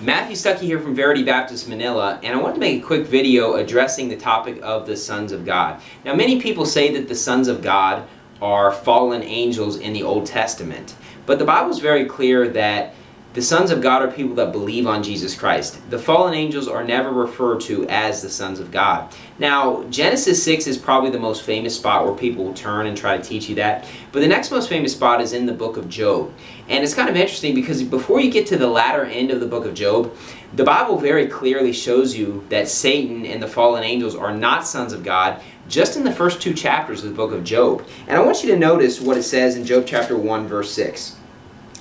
Matthew Stuckey here from Verity Baptist Manila, and I want to make a quick video addressing the topic of the sons of God. Now, many people say that the sons of God are fallen angels in the Old Testament, but the Bible is very clear that the sons of God are people that believe on Jesus Christ. The fallen angels are never referred to as the sons of God. Now, Genesis 6 is probably the most famous spot where people will turn and try to teach you that. But the next most famous spot is in the book of Job. And it's kind of interesting because before you get to the latter end of the book of Job, the Bible very clearly shows you that Satan and the fallen angels are not sons of God just in the first 2 chapters of the book of Job. And I want you to notice what it says in Job chapter 1, verse 6.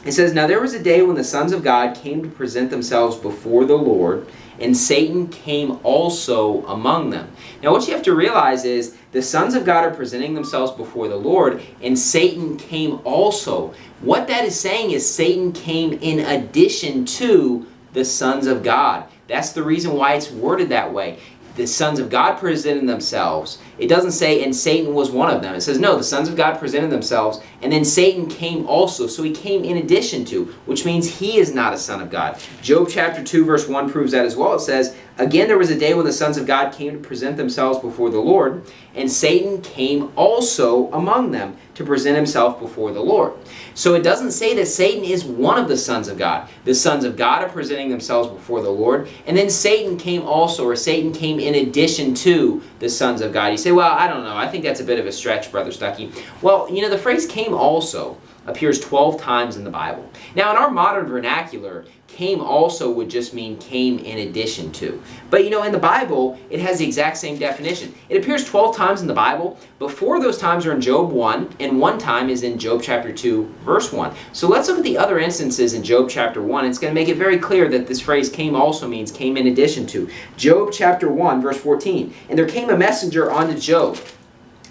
It says, "Now there was a day when the sons of God came to present themselves before the Lord, and Satan came also among them." Now what you have to realize is the sons of God are presenting themselves before the Lord, and Satan came also. What that is saying is Satan came in addition to the sons of God. That's the reason why it's worded that way. The sons of God presented themselves. It doesn't say, and Satan was one of them. It says, no, the sons of God presented themselves, and then Satan came also. So he came in addition to, which means he is not a son of God. Job chapter 2, verse 1 proves that as well. It says, "Again there was a day when the sons of God came to present themselves before the Lord, and Satan came also among them to present himself before the Lord." So it doesn't say that Satan is one of the sons of God. The sons of God are presenting themselves before the Lord, and then Satan came also, or Satan came in addition to the sons of God. You say, well, I don't know. I think that's a bit of a stretch, Brother Stuckey. Well, you know, the phrase came also appears 12 times in the Bible. Now, in our modern vernacular, came also would just mean came in addition to. But you know, in the Bible, it has the exact same definition. It appears 12 times in the Bible, but 4 of those times are in Job 1, and 1 time is in Job chapter 2, verse 1. So let's look at the other instances in Job chapter 1. It's going to make it very clear that this phrase came also means came in addition to. Job chapter 1, verse 14. "And there came a messenger unto Job,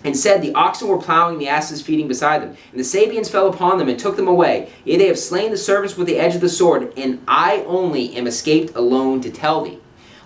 and said, The oxen were plowing, the asses feeding beside them. And the Sabeans fell upon them and took them away. Yea, they have slain the servants with the edge of the sword, and I only am escaped alone to tell thee.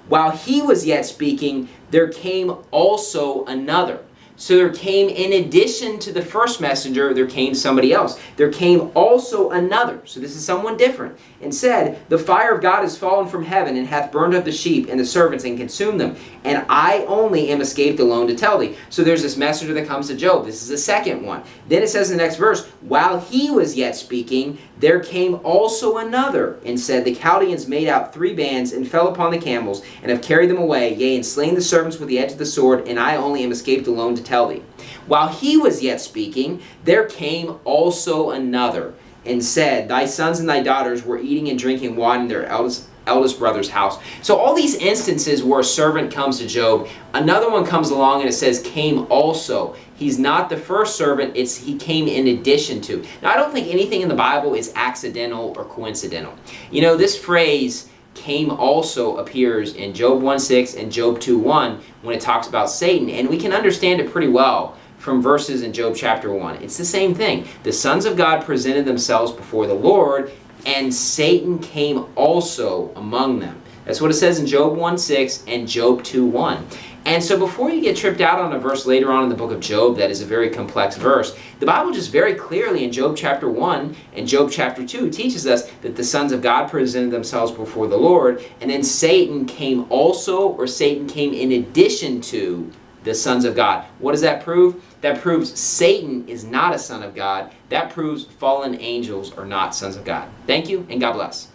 While he was yet speaking, there came also another." So there came, in addition to the first messenger, there came somebody else. There came also another. So this is someone different. "And said, The fire of God is fallen from heaven, and hath burned up the sheep and the servants, and consumed them. And I only am escaped alone to tell thee." So there's this messenger that comes to Job. This is the second one. Then it says in the next verse, "While he was yet speaking, there came also another, and said, The Chaldeans made out 3 bands, and fell upon the camels, and have carried them away, yea, and slain the servants with the edge of the sword, and I only am escaped alone to tell thee. While he was yet speaking, there came also another, and said, Thy sons and thy daughters were eating and drinking wine in their eldest brother's house." So all these instances where a servant comes to Job, another one comes along and it says came also. He's not the first servant, he came in addition to. Now I don't think anything in the Bible is accidental or coincidental. You know, this phrase came also appears in Job 1:6 and Job 2:1 when it talks about Satan, and we can understand it pretty well from verses in Job chapter 1. It's the same thing. The sons of God presented themselves before the Lord, and Satan came also among them. That's what it says in Job 1:6 and Job 2:1. And so before you get tripped out on a verse later on in the book of Job that is a very complex verse, the Bible just very clearly in Job chapter 1 and Job chapter 2 teaches us that the sons of God presented themselves before the Lord, and then Satan came also, or Satan came in addition to the sons of God. What does that prove? That proves Satan is not a son of God. That proves fallen angels are not sons of God. Thank you, and God bless.